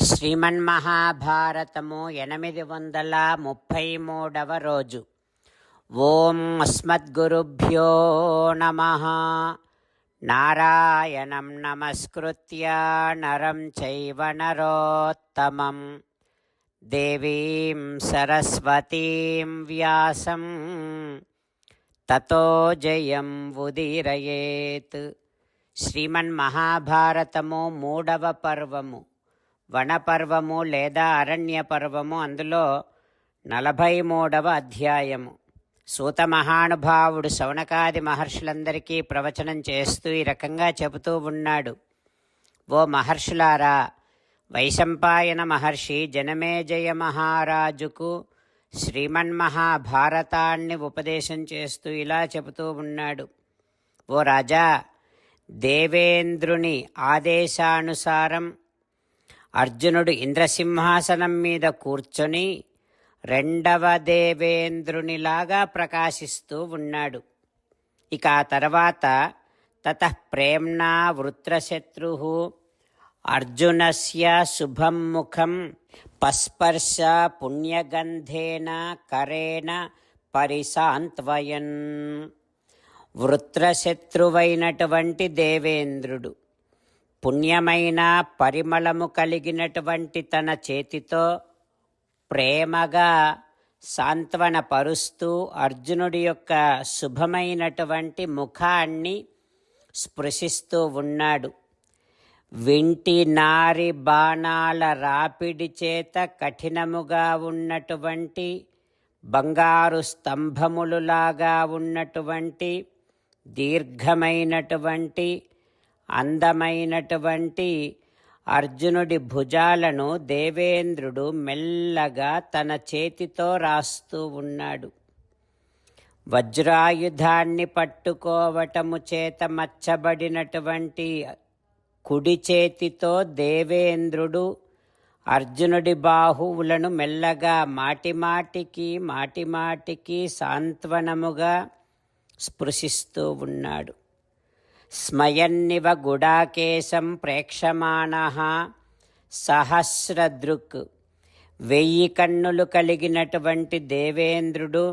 శ్రీమన్మహాభారతము 833వ రోజు. ఓం అస్మద్గురుభ్యో నమః. నారాయణం నమస్కృత్య నరం చైవ నరోత్తమం దేవీం సరస్వతీం వ్యాసం తతో జయం ఉదీరయేత్. శ్రీమన్మహాభారతము 3వ పర్వము, వనపర్వము లేదా అరణ్య పర్వము. అందులో 43వ అధ్యాయము. సూత మహానుభావుడు శౌనకాది మహర్షులందరికీ ప్రవచనం చేస్తూ ఈ రకంగా చెబుతూ ఉన్నాడు. ఓ మహర్షులారా, వైశంపాయన మహర్షి జనమేజయ మహారాజుకు శ్రీమన్మహాభారతాన్ని ఉపదేశం చేస్తూ ఇలా చెబుతూ ఉన్నాడు. ఓ రాజా, దేవేంద్రుని ఆదేశానుసారం అర్జునుడు ఇంద్రసింహాసనం మీద కూర్చొని రెండవ దేవేంద్రునిలాగా ప్రకాశిస్తూ ఉన్నాడు. ఇక ఆ తర్వాత తతః ప్రేమ్ణా వృత్రశత్రు అర్జునస్య శుభం ముఖం పస్పర్శ పుణ్యగంధేన కరేణ పరిసాంత్వయన్. వృత్రశత్రువైనటువంటి దేవేంద్రుడు పుణ్యమైన పరిమళము కలిగినటువంటి తన చేతితో ప్రేమగా సాంత్వన పరుస్తూ అర్జునుడి యొక్క శుభమైనటువంటి ముఖాన్ని స్పృశిస్తూ ఉన్నాడు. వింటి నారి బాణాల రాపిడి చేత కఠినముగా ఉన్నటువంటి బంగారు స్తంభములులాగా ఉన్నటువంటి దీర్ఘమైనటువంటి అందమైనటువంటి అర్జునుడి భుజాలను దేవేంద్రుడు మెల్లగా తన చేతితో రాస్తూ ఉన్నాడు. వజ్రాయుధాన్ని పట్టుకోవటము చేత మచ్చబడినటువంటి కుడి చేతితో దేవేంద్రుడు అర్జునుడి బాహువులను మెల్లగా మాటిమాటికి సాంత్వనముగా స్పృశిస్తూ ఉన్నాడు. స్మయన్నివ గుడాకేశం ప్రేక్షమాణః సహస్రదృక్. 1000 కన్నులు కలిగినటువంటి దేవేంద్రుడు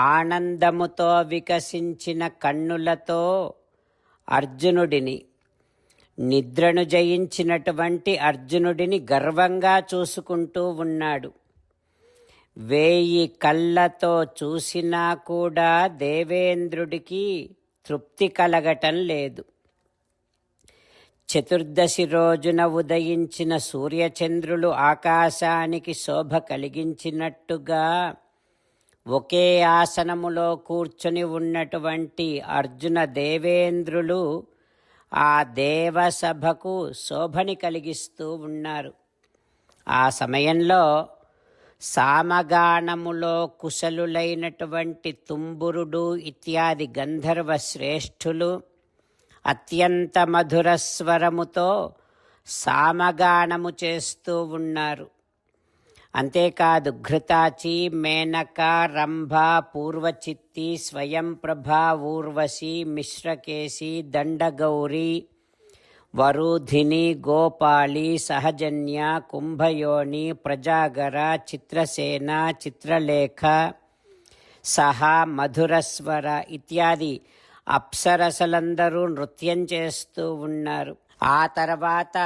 ఆనందముతో వికసించిన కన్నులతో అర్జునుడిని, నిద్రను జయించినటువంటి అర్జునుడిని గర్వంగా చూసుకుంటూ ఉన్నాడు. 1000 కళ్ళతో చూసినా కూడా దేవేంద్రుడికి తృప్తి కలగటం లేదు. చతుర్దశి రోజున ఉదయించిన సూర్యచంద్రులు ఆకాశానికి శోభ కలిగించినట్టుగా ఒకే ఆసనములో కూర్చొని ఉన్నటువంటి అర్జున దేవేంద్రులు ఆ దేవసభకు శోభని కలిగిస్తూ ఉన్నారు. ఆ సమయంలో సామగానములో కుశలులైనటువంటి తుంబురుడు ఇత్యాది గంధర్వ శ్రేష్ఠులు అత్యంత మధుర స్వరముతో సామగానము చేస్తూ ఉన్నారు. అంతేకాదు ఘృతాచి, మేనక, రంభ, పూర్వచిత్తి, స్వయంప్రభ, ఊర్వశి, మిశ్రకేశి, దండగౌరి, వరుధిని, గోపాలి, సహజన్య, కుంభయోని, ప్రజాగర, చిత్రసేన, చిత్రలేఖ, సహా, మధురస్వర ఇత్యాది అప్సరసలందరూ నృత్యం చేస్తూ ఉన్నారు. ఆ తర్వాత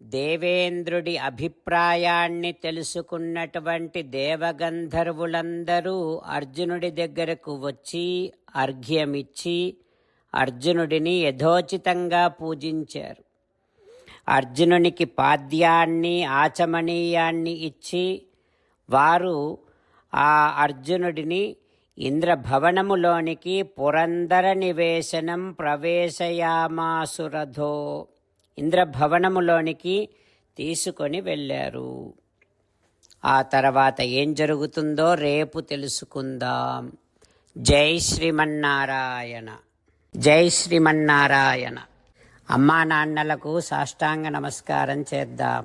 దేవేంద్రుడి అభిప్రాయాన్ని తెలుసుకున్నటువంటి దేవగంధర్వులందరూ అర్జునుడి దగ్గరకు వచ్చి అర్ఘ్యమిచ్చి అర్జునుడిని యథోచితంగా పూజించారు. అర్జునునికి పాద్యాన్ని, ఆచమనీయాన్ని ఇచ్చి వారు ఆ అర్జునుడిని ఇంద్రభవనములోనికి పురందర నివేశనం ప్రవేశయామాసురథో, ఇంద్రభవనములోనికి తీసుకొని వెళ్ళారు. ఆ తర్వాత ఏం జరుగుతుందో రేపు తెలుసుకుందాం. జై శ్రీమన్నారాయణ. జై శ్రీమన్నారాయణ. అమ్మా నాన్నలకు సాష్టాంగ నమస్కారం చేద్దాం.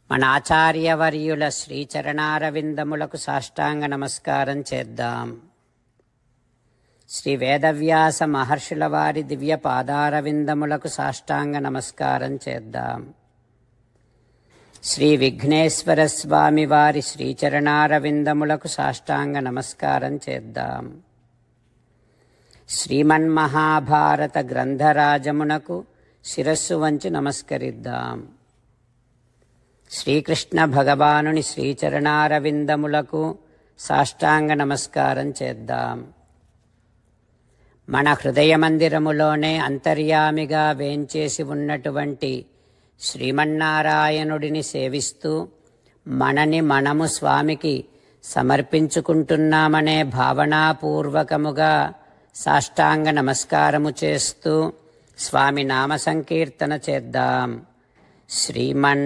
మన ఆచార్యవర్యుల శ్రీచరణారవిందములకు సాష్టాంగ నమస్కారం చేద్దాం. శ్రీ వేదవ్యాస మహర్షుల వారి దివ్య పాదారవిందములకు సాష్టాంగ నమస్కారం చేద్దాం. శ్రీ విఘ్నేశ్వర స్వామి వారి శ్రీచరణారవిందములకు సాష్టాంగ నమస్కారం చేద్దాం. శ్రీమన్మహాభారత గ్రంథరాజమునకు శిరస్సు వంచి నమస్కరిద్దాం. శ్రీకృష్ణ భగవానుని శ్రీచరణారవిందములకు సాష్టాంగ నమస్కారం చేద్దాం. మన హృదయ మందిరములోనే అంతర్యామిగా వేంచేసి ఉన్నటువంటి శ్రీమన్నారాయణుడిని సేవిస్తూ మనని మనము స్వామికి సమర్పించుకుంటున్నామనే భావనాపూర్వకముగా సాష్టాంగ నమస్కారము చేస్తూ స్వామి నామ సంకీర్తన చేద్దాం. శ్రీమన్నారాయణ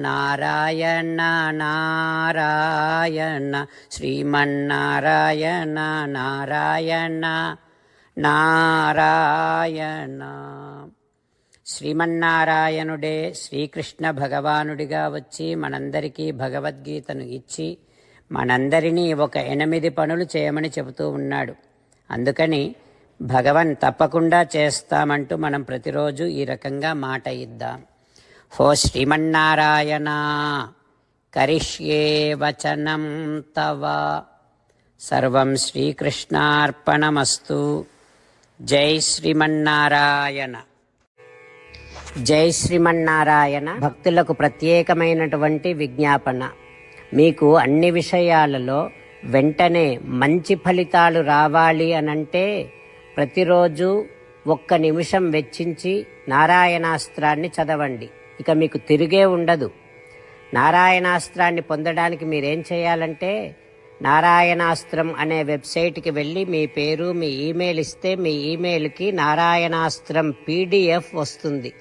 నారాయణ నారాయణ శ్రీమన్నారాయణ నారాయణ నారాయణ. శ్రీమన్నారాయణుడే శ్రీకృష్ణ భగవానుడిగా వచ్చి మనందరికీ భగవద్గీతను ఇచ్చి మనందరినీ ఒక 8 పనులు చేయమని చెబుతూ ఉన్నాడు. అందుకని భగవన్ తప్పకుండా చేస్తామంటూ మనం ప్రతిరోజు ఈ రకంగా మాట ఇద్దాం. హో శ్రీమన్నారాయణ కరిష్యే వచనం తవ సర్వం శ్రీకృష్ణార్పణమస్తు. జై శ్రీమన్నారాయణ. జై శ్రీమన్నారాయణ. భక్తులకు ప్రత్యేకమైనటువంటి విజ్ఞాపన. మీకు అన్ని విషయాలలో వెంటనే మంచి ఫలితాలు రావాలి అనంటే ప్రతిరోజు 1 నిమిషం వెచ్చించి నారాయణాస్త్రాన్ని చదవండి. ఇక మీకు తిరిగే ఉండదు. నారాయణాస్త్రాన్ని పొందడానికి మీరేం చేయాలంటే నారాయణాస్త్రం అనే వెబ్సైట్కి వెళ్ళి మీ పేరు మీ ఈమెయిల్ ఇస్తే మీ ఈమెయిల్కి నారాయణాస్త్రం PDF వస్తుంది.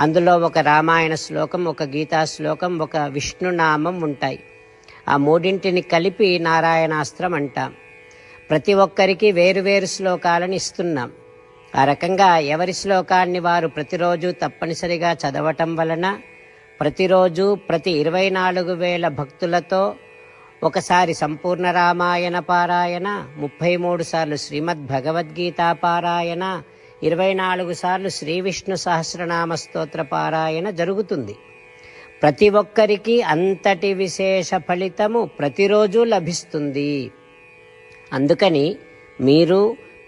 అందులో ఒక రామాయణ శ్లోకం, ఒక గీతా శ్లోకం, ఒక విష్ణునామం ఉంటాయి. ఆ 3 కలిపి నారాయణాస్త్రం అంటాం. ప్రతి ఒక్కరికి వేరువేరు శ్లోకాలను ఇస్తున్నాం. ఆ రకంగా ఎవరి శ్లోకాన్ని వారు ప్రతిరోజు తప్పనిసరిగా చదవటం వలన ప్రతిరోజు ప్రతి 24,000 భక్తులతో ఒకసారి సంపూర్ణ రామాయణ పారాయణ, 33 సార్లు శ్రీమద్ భగవద్గీత పారాయణ, 24 సార్లు శ్రీ విష్ణు సహస్రనామ స్తోత్ర పారాయణ జరుగుతుంది. ప్రతి ఒక్కరికి అంతటి విశేష ఫలితము ప్రతిరోజు లభిస్తుంది. అందుకని మీరు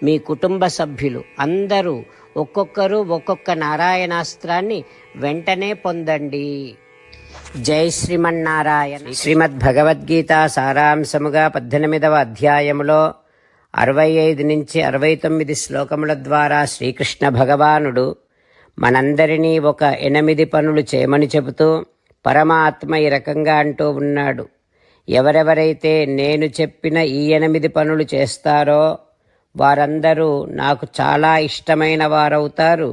మీ కుటుంబ సభ్యులు అందరూ ఒక్కొక్కరు ఒక్కొక్క నారాయణాస్త్రాన్ని వెంటనే పొందండి. జై శ్రీమన్నారాయణ. శ్రీమద్ భగవద్గీత సారాంశముగా 18వ అధ్యాయములో 65 నుంచి 69 శ్లోకముల ద్వారా శ్రీకృష్ణ భగవానుడు మనందరినీ ఒక 8 పనులు చేయమని చెబుతూ పరమాత్మ ఈ రకంగా అంటూ ఉన్నాడు. ఎవరెవరైతే నేను చెప్పిన ఈ 8 పనులు చేస్తారో వారందరూ నాకు చాలా ఇష్టమైన వారవుతారు.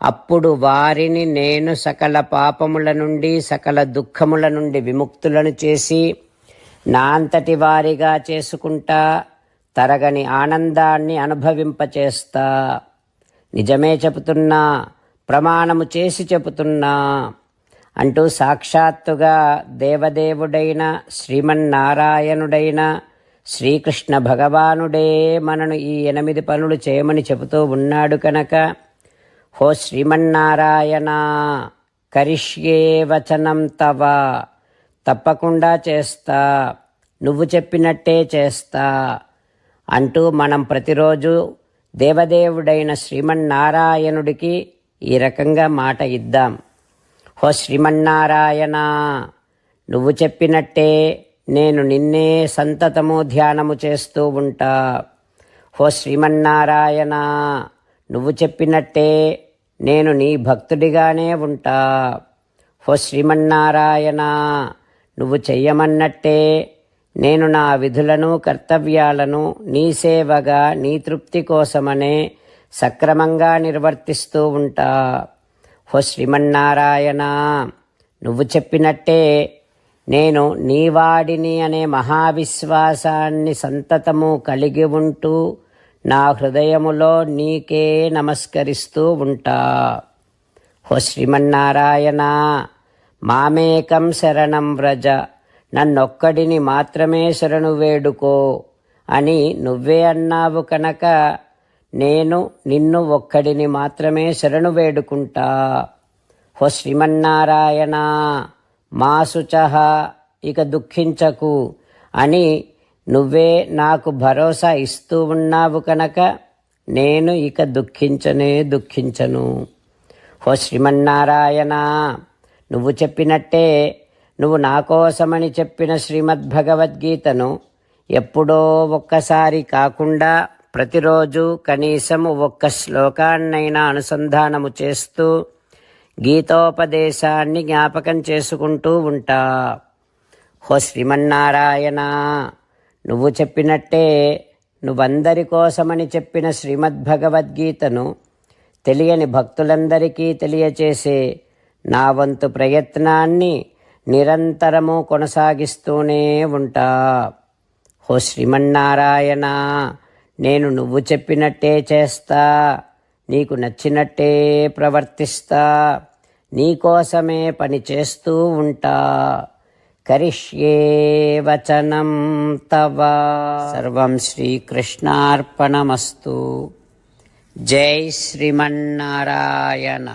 అప్పుడు వారిని నేను సకల పాపముల నుండి సకల దుఃఖముల నుండి విముక్తులను చేసి నా అంతటి వారిగా చేసుకుంటా, తరగని ఆనందాన్ని అనుభవింపచేస్తా. నిజమే చెబుతున్నా, ప్రమాణము చేసి చెబుతున్నా అంటూ సాక్షాత్తుగా దేవదేవుడైన శ్రీమన్నారాయణుడైన శ్రీకృష్ణ భగవానుడే మనను ఈ 8 పనులు చేయమని చెబుతూ ఉన్నాడు కనుక హో శ్రీమన్నారాయణ కరిష్యే వచనం తవ తప్పకుండా చేస్తా, నువ్వు చెప్పినట్టే చేస్తా అంటూ మనం ప్రతిరోజు దేవదేవుడైన శ్రీమన్నారాయణుడికి ఈ రకంగా మాట ఇద్దాం. హో శ్రీమన్నారాయణ నువ్వు చెప్పినట్టే నేను నిన్నే సంతతము ధ్యానము చేస్తూ ఉంటా. హో శ్రీమన్నారాయణ నువ్వు చెప్పినట్టే నేను నీ భక్తుడిగానే ఉంటా. హో శ్రీమన్నారాయణ నువ్వు చెయ్యమన్నట్టే నేను నా విధులను కర్తవ్యాలను నీ సేవగా నీ తృప్తి కోసమనే సక్రమంగా నిర్వర్తిస్తూ ఉంటా. హో శ్రీమన్నారాయణ నువ్వు చెప్పినట్టే నేను నీవాడిని అనే మహావిశ్వాసాన్ని సంతతము కలిగి ఉంటూ నా హృదయములో నీకే నమస్కరిస్తూ ఉంటా. హో శ్రీమన్నారాయణ మామేకం శరణం వ్రజ నన్నొక్కడిని మాత్రమే శరణు వేడుకో అని నువ్వే అన్నావు కనుక నేను నిన్ను ఒక్కడిని మాత్రమే శరణు వేడుకుంటా. ఓ శ్రీమన్నారాయణ మా శుచః, ఇక దుఃఖించకు అని నువ్వే నాకు భరోసా ఇస్తూ ఉన్నావు కనుక నేను ఇక దుఃఖించను. ఓ శ్రీమన్నారాయణ, నువ్వు చెప్పినట్టే నువ్వు నా కోసమని చెప్పిన శ్రీమద్భగవద్గీతను ఎప్పుడో ఒక్కసారి కాకుండా ప్రతిరోజు కనీసం ఒక్క శ్లోకాన్నైనా అనుసంధానము చేస్తూ గీతోపదేశాన్ని జ్ఞాపకం చేసుకుంటూ ఉంటా. ఓ శ్రీమన్నారాయణ, నువ్వు చెప్పినట్టే నువ్వందరి కోసమని చెప్పిన శ్రీమద్భగవద్గీతను తెలియని భక్తులందరికీ తెలియచేసే నా వంతు ప్రయత్నాన్ని నిరంతరము కొనసాగిస్తూనే ఉంటా. ఓ శ్రీమన్నారాయణ, నేను నువ్వు చెప్పినట్టే చేస్తా, నీకు నచ్చినట్టే ప్రవర్తిస్తా, నీకోసమే పని చేస్తూ ఉంటా. కరిష్యే వచనం తవ. సర్వం శ్రీకృష్ణార్పణమస్తు. జై శ్రీమన్నారాయణ.